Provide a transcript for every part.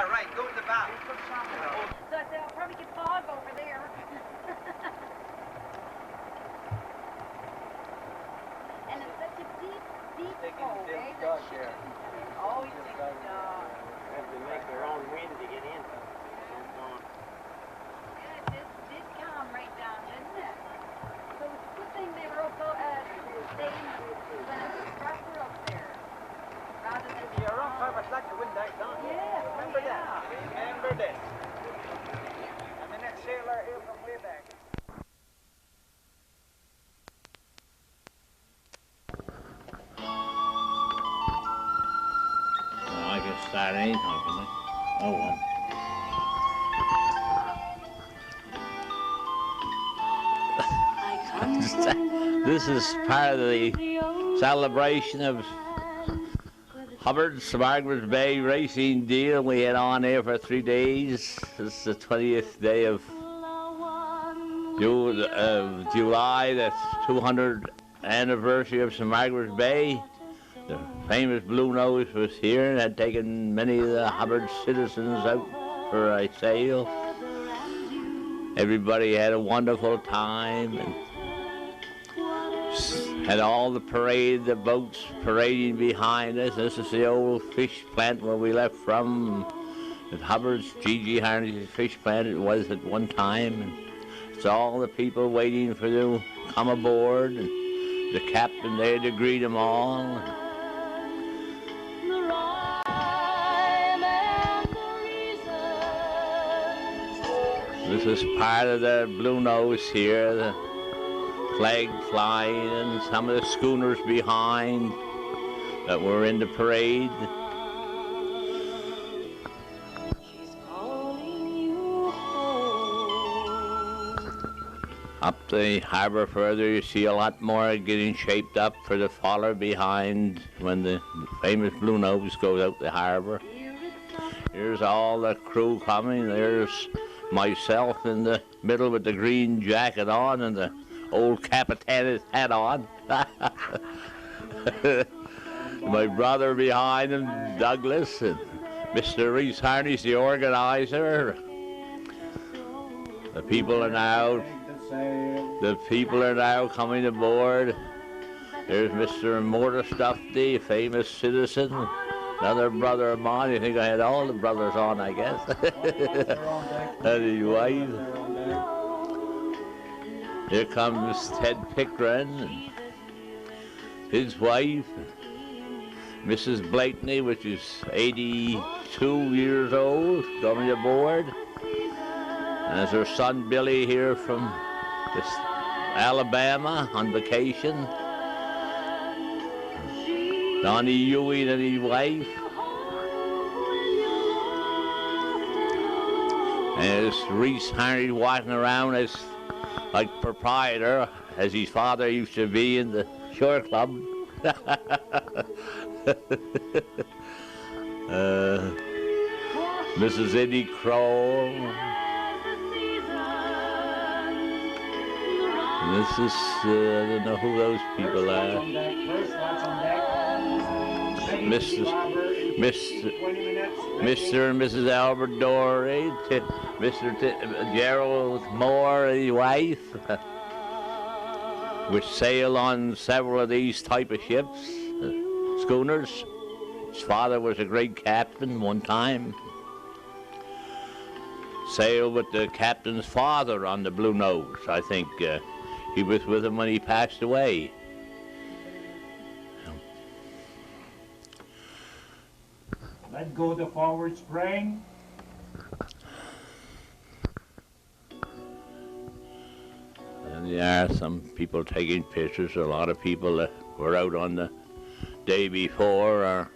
Yeah, right. Go in the back. So I said, I'll probably get fog over there. And it's such a deep, deep hole, eh? That she couldn't always take the dog. Have to make their own wind to get in. Yeah, it did come right down, didn't it? So it's a good thing they were also staying when it was rougher up there. Rather than You're rough, I like the wind died down. yeah, Remember that. Remember this. And the next sailor here from way back. I can start anytime, can I? Oh, well. This is part of the celebration of Hubbard's Margaret's Bay racing deal. We had on there for 3 days. This is the 20th day of July, the 200th anniversary of St. Margaret's Bay. The famous Bluenose was here and had taken many of the Hubbard citizens out for a sail. Everybody had a wonderful time and had all the parade, the boats parading behind us. This is the old fish plant where we left from. At Hubbard's, G.G. Harney's fish plant it was at one time. And it's all the people waiting for them to come aboard. And the captain there to greet them all. This is part of the Bluenose here, the flag flying and some of the schooners behind that were in the parade. Up the harbour further you see a lot more getting shaped up for the faller behind when the famous Bluenose goes out the harbour. Here's all the crew coming. There's myself in the middle with the green jacket on and the old Capitane's hat on. My brother behind him, Douglas, and Mr. Reese Harney's the organizer. The people are now coming aboard. There's Mr. Mortar Stuffy, a famous citizen. Another brother of mine. You think I had all the brothers on, I guess. And his wife. Here comes Ted Pickren and his wife, Mrs. Blakeney, which is 82 years old, coming aboard. And there's her son Billy here from Alabama on vacation. Donnie Ewing and his wife. And there's Reese Harney walking around as like proprietor, as his father used to be in the shore club. Mrs. Eddie Kroll. And this is, I don't know who those people are. Mr. and Mrs. Albert Dory, Mr. Gerald Moore and his wife, which sail on several of these type of ships, schooners. His father was a great captain one time. Sailed with the captain's father on the Bluenose. I think he was with him when he passed away. Let go the forward spring. And there are some people taking pictures. A lot of people that were out on the day before are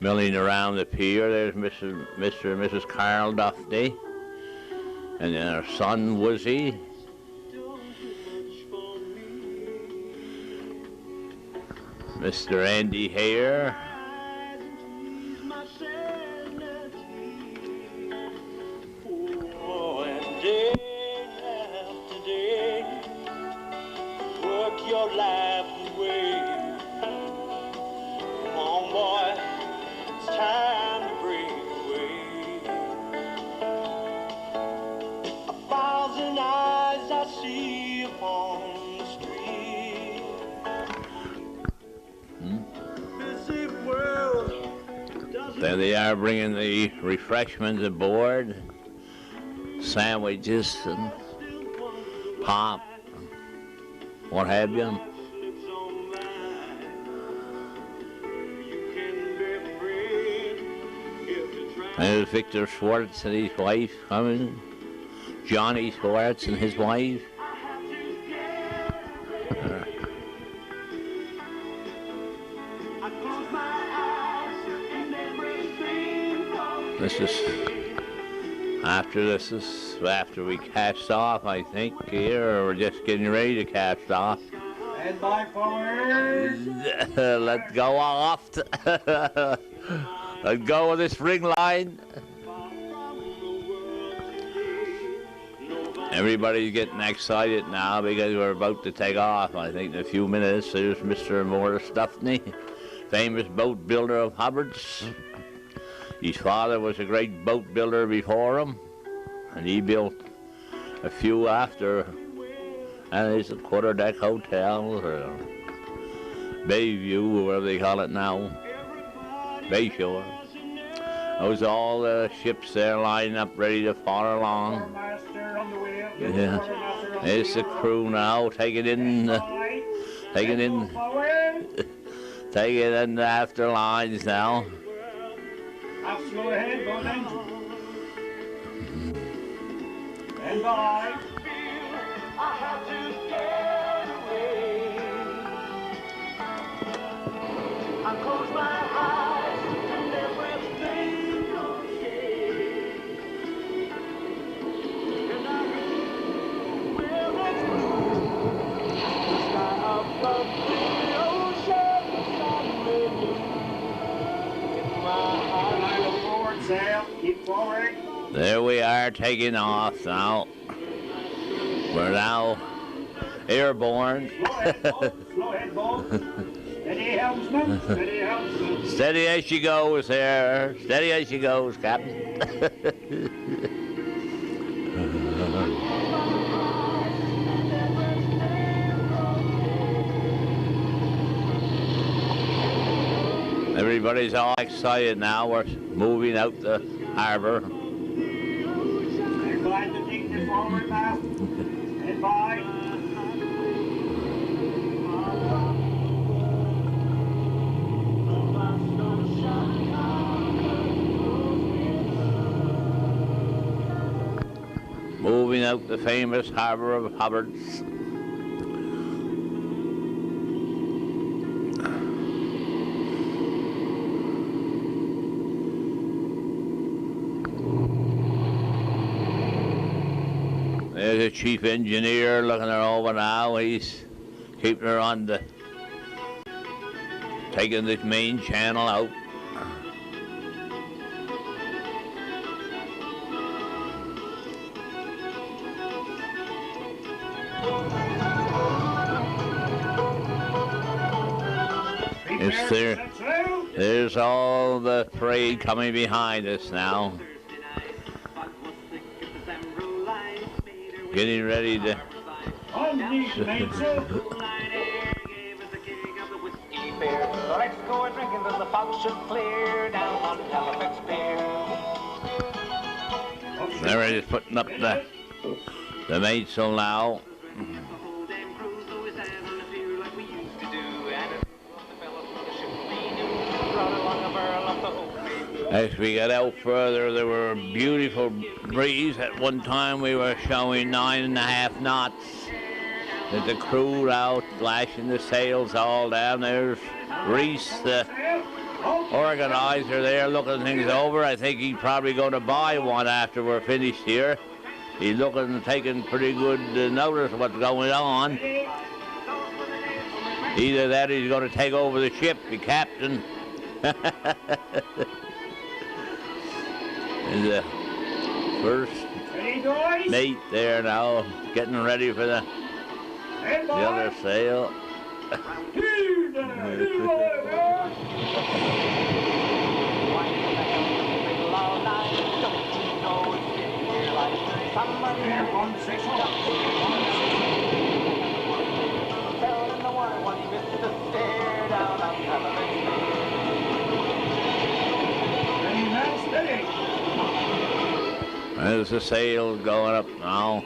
milling around the pier. There's Mr. and Mrs. Carl Duffy and their son Woozy. Mr. Andy Hare. Your life away. Come on, boy, it's time to break away. There they are bringing the refreshments aboard, sandwiches and pop, what have you. There's Victor Schwartz and his wife coming, Johnny Schwartz and his wife. This is after we cast off, I think, here, or we're just getting ready to cast off. And by forward. Let's go off. Let's go with this ring line. Everybody's getting excited now because we're about to take off. I think in a few minutes. There's Mr. Morris Stuffney, famous boat builder of Hubbard's. His father was a great boat builder before him, and he built a few after. And there's a quarter-deck hotel, or Bayview, or whatever they call it now, Bayshore. Those are all the ships there lining up ready to follow along. Yeah, there's the crew now taking in the after lines now. Slow ahead, both engines. And by. I have to get away. I close my eyes and everything's okay. And I will the sky above the ocean in my eyes. Forward, sail, keep forward. There we are, taking off now. We're now airborne. Slow head, boat. Steady, helmsman. Steady, helmsman. Steady as she goes there. Steady as she goes, Captain. Everybody's all excited now. We're moving out the harbor. They're glad to take the forward mast. And by. Moving out the famous harbor of Hubbard's. There's the chief engineer looking her over now. He's keeping her on the, taking this main channel out. There's all the parade coming behind us now. Getting ready to... Let's go and drink until the fog should clear down on Halifax Pier. They're just putting up the mainsail now. As we got out further, there were a beautiful breeze. At one time we were showing 9.5 knots. There's the crew out, lashing the sails all down. There's Reese, the organizer there, looking things over. I think he's probably going to buy one after we're finished here. He's looking and taking pretty good notice of what's going on. Either that or he's going to take over the ship, the captain. And the first mate there now, getting ready for the other sail. There's the sail going up now.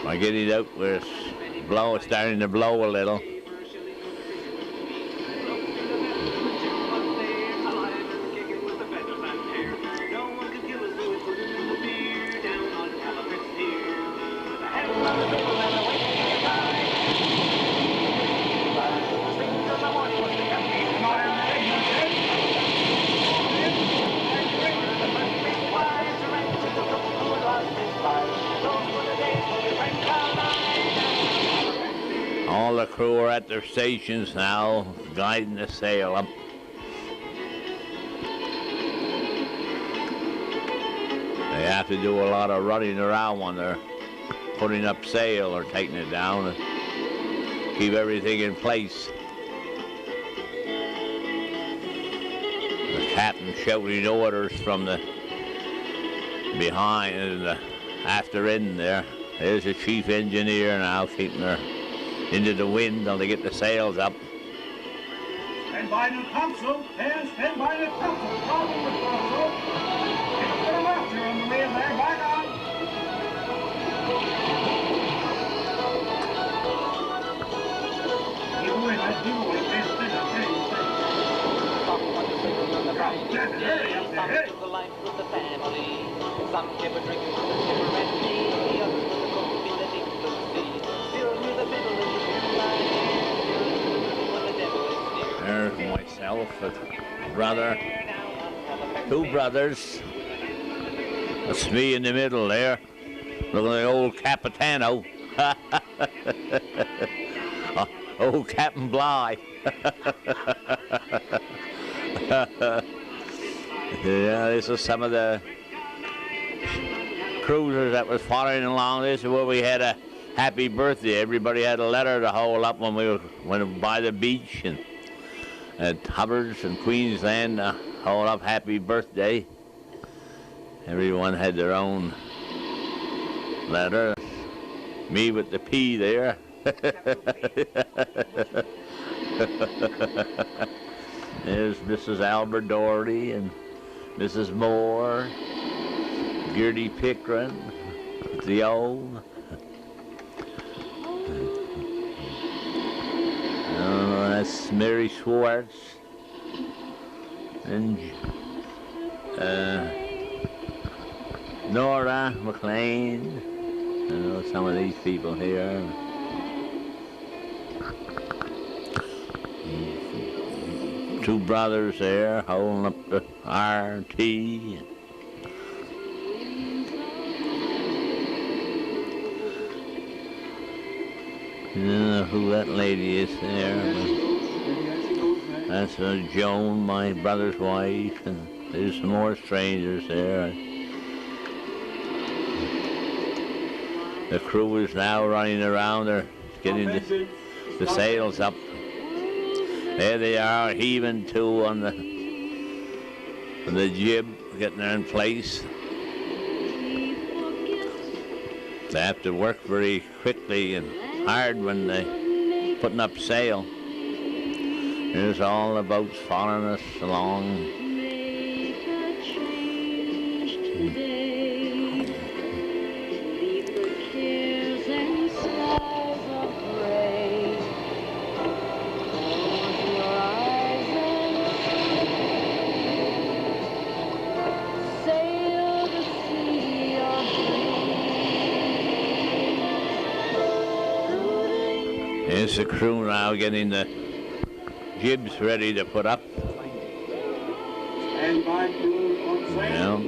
I get it out where it's starting to blow a little. All the crew are at their stations now, guiding the sail up. They have to do a lot of running around when they're putting up sail or taking it down and keep everything in place. The captain shouting orders from the behind and the after end there. There's the chief engineer now keeping her into the wind until they get the sails up. Stand by the topsail. Yes, stand by the topsail. Problem with topsail. Get a bit of left here on the wheel there. Back on. Give away that giveaway. Best thing I tell you. Hurry up there. Hurry. The life with the family. Some give a drink with the skipper and me. The others with the cook in the deep blue sea. Still with the fiddle in the moonlight. When the devil is near. There's myself, a brother, two brothers. That's me in the middle there. Look at the old Capitano. Old Captain Bly. Yeah, this is some of the cruisers that was following along. This is where we had a happy birthday. Everybody had a letter to hold up when we went by the beach and at Hubbard's in Queensland to hold up happy birthday. Everyone had their own letter. Me with the P there. There's Mrs. Albert Doherty and Mrs. Moore, Gertie Pickren, Theo. That's Mary Schwartz and Nora McLean. I know some of these people here. Two brothers there holding up the RT. I don't know who that lady is there. That's Joan, my brother's wife, and there's some more strangers there. The crew is now running around. They're getting the sails up. There they are, heaving to on the jib, getting her in place. They have to work very quickly and hard when they're putting up sail. There's all the boats following us along. There's the crew now getting the jibs ready to put up. Stand by crew on sail.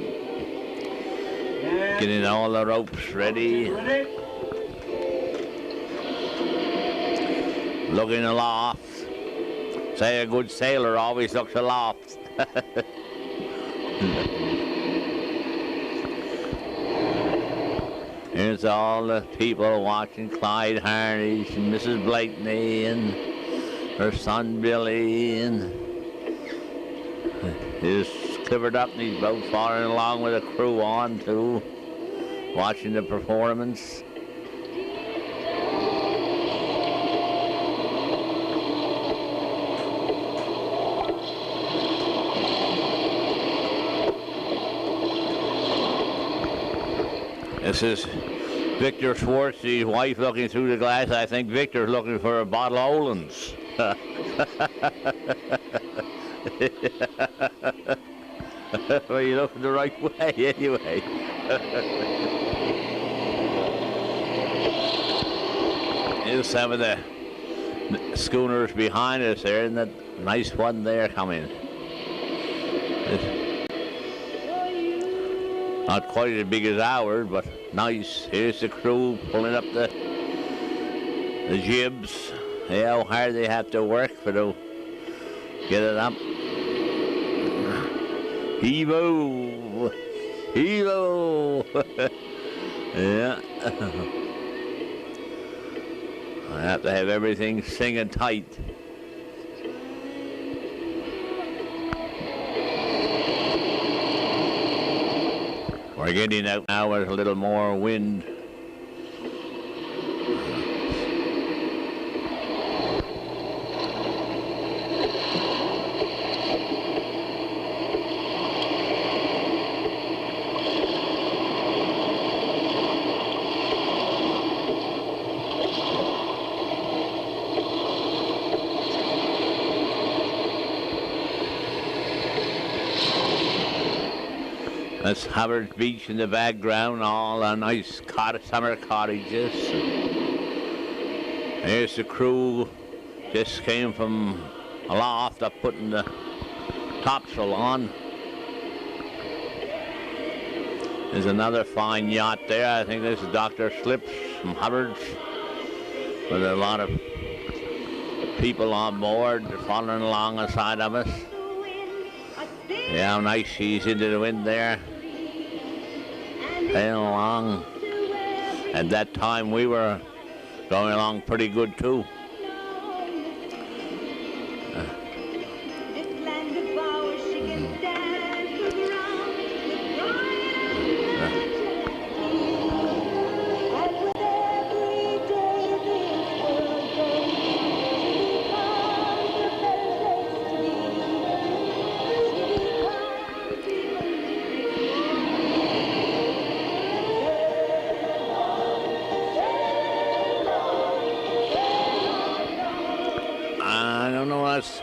Yeah. Getting all the ropes ready. Looking aloft. Say a good sailor always looks aloft. Here's all the people watching Clyde Harnish and Mrs. Blakeney and her son Billy, and he's clivered up in these boats following along with a crew on too, watching the performance. This is Victor Schwartz, his wife, looking through the glass. I think Victor's looking for a bottle of Oland's. Well, you're looking the right way anyway. Here's some of the schooners behind us there, and that nice one there coming. Not quite as big as ours, but nice. Here's the crew pulling up the jibs. Yeah, how hard they have to work for to get it up. Heave-o! Heave-o! Yeah. I have to have everything singing tight. We're getting out now with a little more wind. That's Hubbard Beach in the background, all the nice summer cottages. There's the crew, just came from aloft up putting the topsail on. There's another fine yacht there. I think this is Dr. Slips from Hubbard's, with a lot of people on board following along the side of us. Yeah, how nice she's into the wind there. Sailing along. At that time we were going along pretty good too.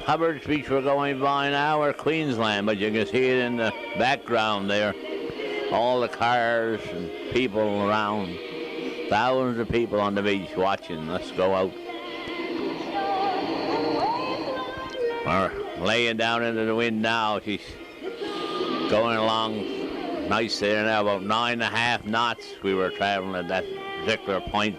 Hubbard's Beach we're going by now, or Queensland, but you can see it in the background there. All the cars and people around. Thousands of people on the beach watching. Let's go out. We're laying down into the wind now. She's going along nice there now, about 9.5 knots we were traveling at that particular point.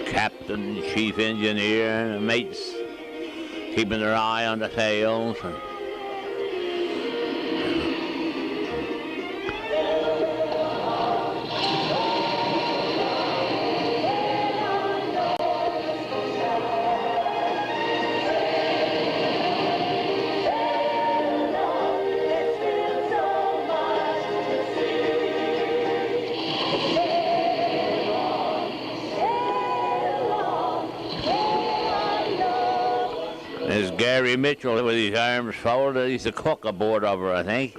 Captain, chief engineer, and mates keeping their eye on the sails. There's Gary Mitchell with his arms folded. He's the cook aboard of her, I think.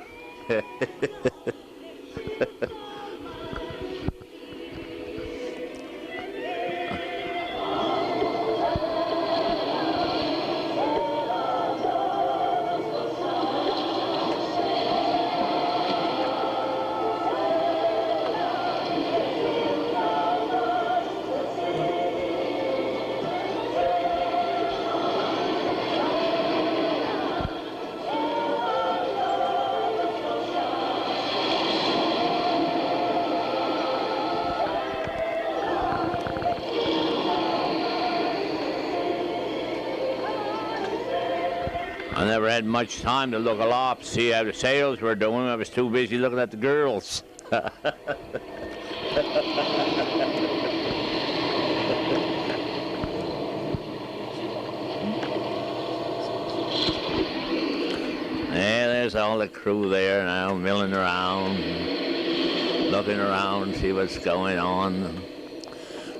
I never had much time to look aloft, see how the sails were doing. I was too busy looking at the girls. Yeah, there's all the crew there now, milling around, looking around, see what's going on.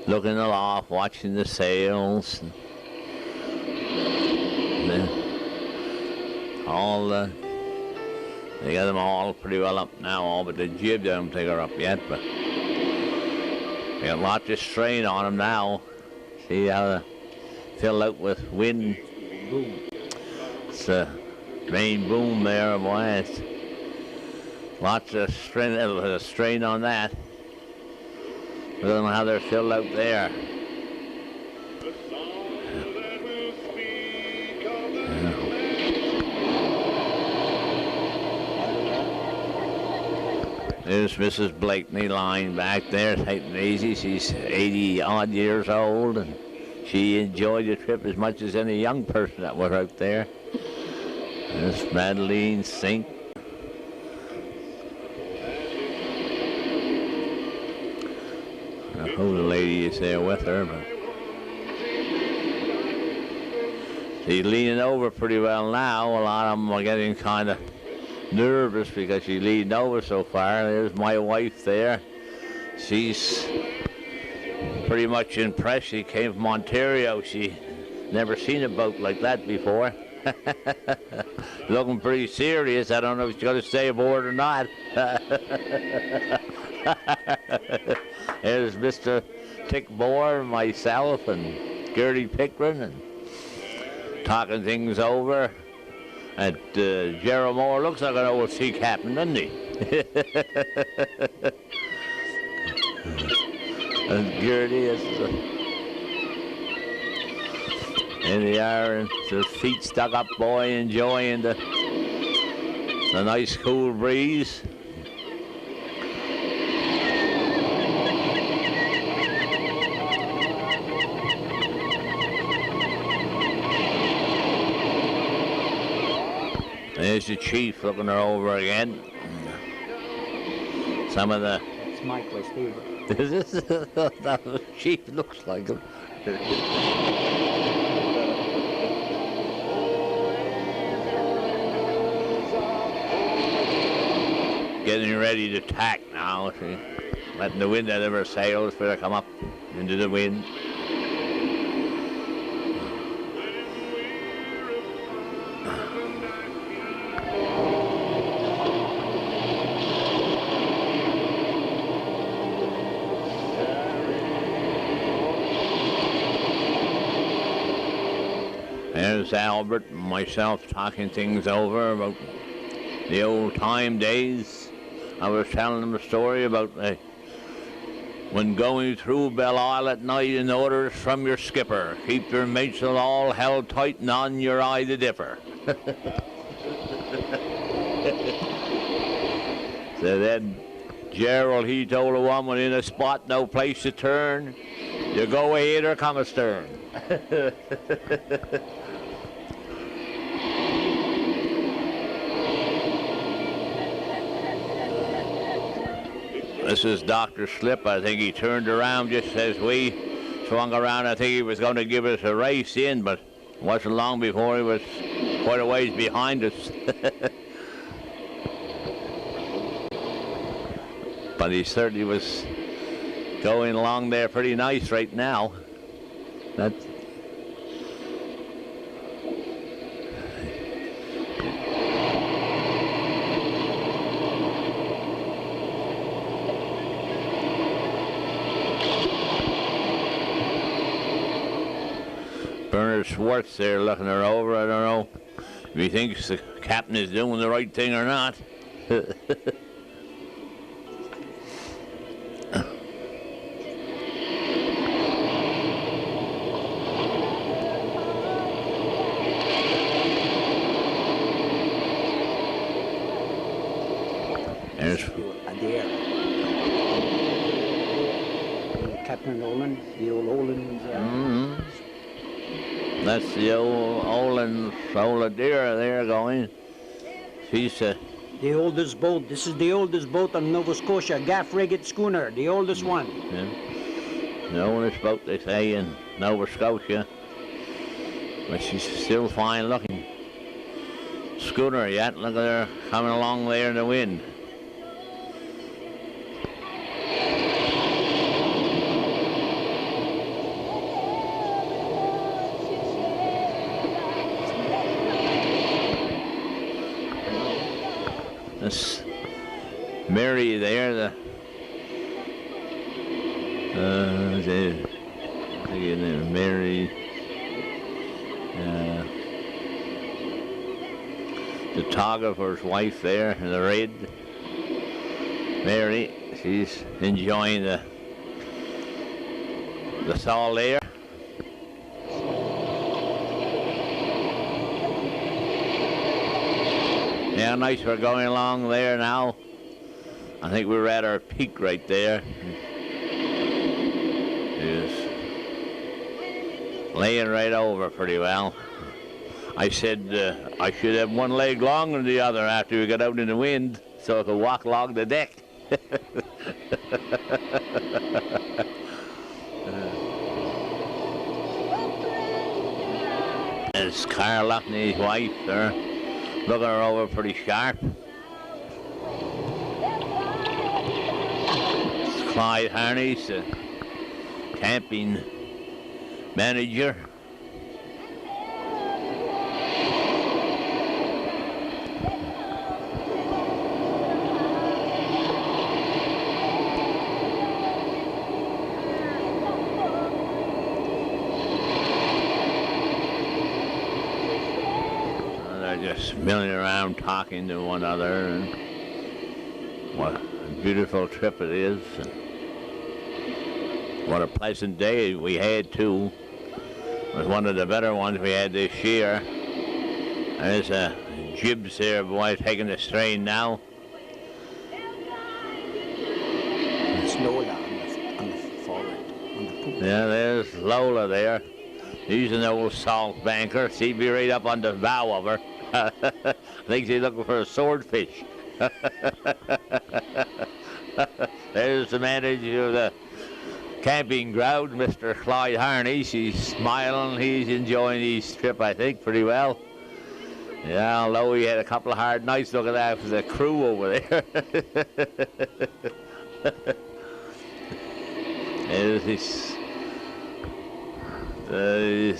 looking aloft, watching the sails. And they got them all pretty well up now, all but the jib they don't think are up yet, but they got lots of strain on them now. See how they fill out with wind. It's a main boom there, boy. It's lots of strain on that. I don't know how they're filled out there. There's Mrs. Blakeney lying back there, taking it easy. She's 80-odd years old, and she enjoyed the trip as much as any young person that was out there. There's Madeline Sink. I don't know who the lady is there with her, but she's leaning over pretty well now. A lot of them are getting kind of nervous because she's leaning over so far. There's my wife there. She's pretty much impressed. She came from Ontario. She never seen a boat like that before. Looking pretty serious. I don't know if she's going to stay aboard or not. There's Mr. Tickmore, myself, and Gertie Pickering, and talking things over. And Gerald Moore looks like an old sea captain, doesn't he? And Gertie is in the air, and his feet stuck up, boy, enjoying the nice cool breeze. There's the chief looking her over again. Some of the... It's Michael Steve. The chief looks like him. Getting ready to tack now. See? Letting the wind out of her sails for her to come up into the wind. There's Albert and myself talking things over about the old time days. I was telling him a story about when going through Belle Isle at night in orders from your skipper. Keep your mainsail all held tight and on your eye the dipper. So then Gerald, he told a woman in a spot, no place to turn. You go ahead or come astern. This is Dr. Slip. I think he turned around just as we swung around. I think he was going to give us a race in, but it wasn't long before he was quite a ways behind us. But he certainly was going along there pretty nice right now. That's Bernard Schwartz there looking her over. I don't know if he thinks the captain is doing the right thing or not. There's There. Captain Olin, the old Olin. That's the old Adair there going. She's The oldest boat. This is the oldest boat on Nova Scotia, gaff frigate schooner, the oldest one. yeah, the oldest boat they say in Nova Scotia, but she's still fine looking. Schooner yet, look at her coming along there in the wind. Mary there, Mary, the photographer's wife there in the red. Mary, she's enjoying the salt air. Yeah, nice, we're going along there now. I think we're at our peak right there. It's laying right over pretty well. I said I should have one leg longer than the other after we got out in the wind so I could walk along the deck. It's Carl and his wife there, looking her over pretty sharp. It's Clyde Harney's the camping manager. Just milling around talking to one another, and what a beautiful trip it is, and what a pleasant day we had too. It was one of the better ones we had this year. There's a jibs there, boy, taking the strain now. It's Lola on the forward, on the poop. Yeah, there's Lola there. She's an old salt banker. She'd be right up on the bow of her. I think she's looking for a swordfish. There's the manager of the camping ground, Mr. Clyde Harney. She's smiling. He's enjoying his trip, I think, pretty well. Yeah, although he had a couple of hard nights looking after the crew over there. There's his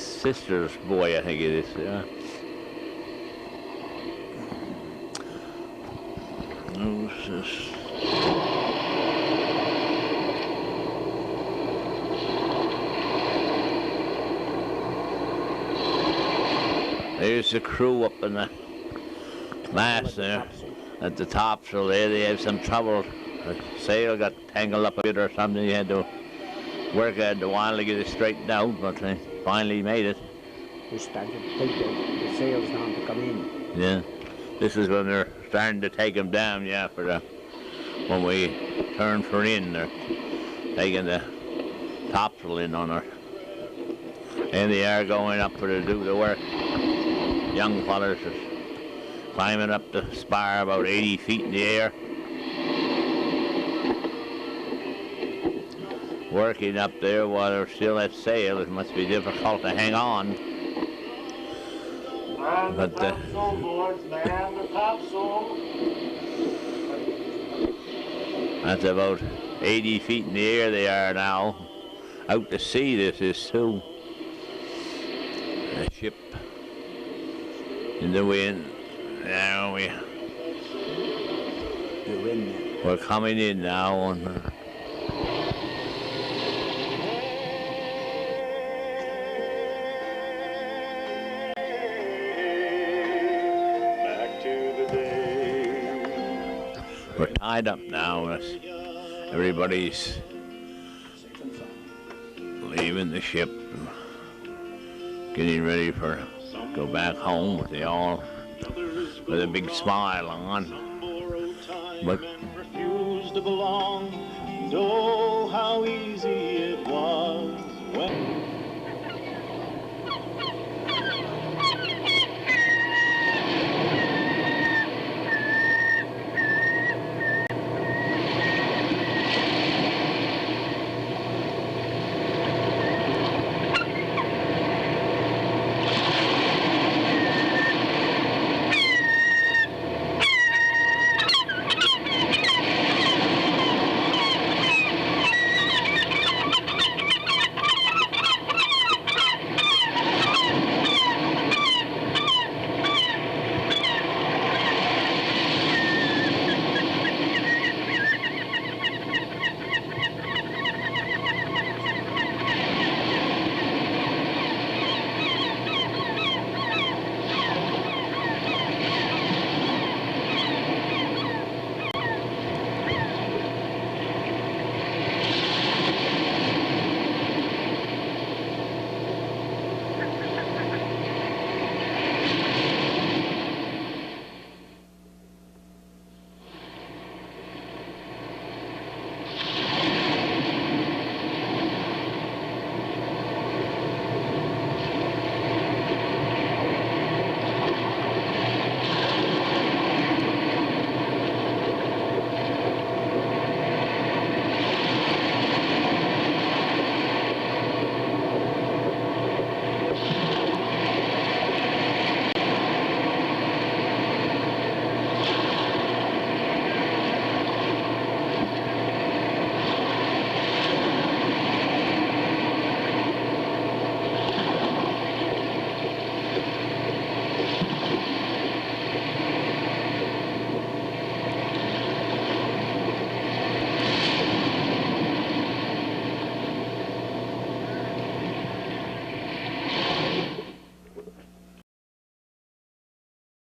sister's boy, I think it is. Yeah. There's the crew up in the mast there at the top, so there they have some trouble. The sail got tangled up a bit or something. You had to work out a while to get it straightened out, but they finally made it. We started to take the sails down to come in. Yeah, this is when they're starting to take them down, yeah, when we turn for in, they're taking the topsail in on her. And they are going up for to do the work. Young fellas are climbing up the spar about 80 feet in the air. Working up there while they're still at sail. It must be difficult to hang on. Man But, the topsail, boys, man the topsail. That's about 80 feet in the air they are now. Out to sea this is too. The ship in the wind. Now we're coming in now. And, we're tied up now. Everybody's leaving the ship, getting ready for go back home. They all with a big smile on. But refuse to belong, and oh, how easy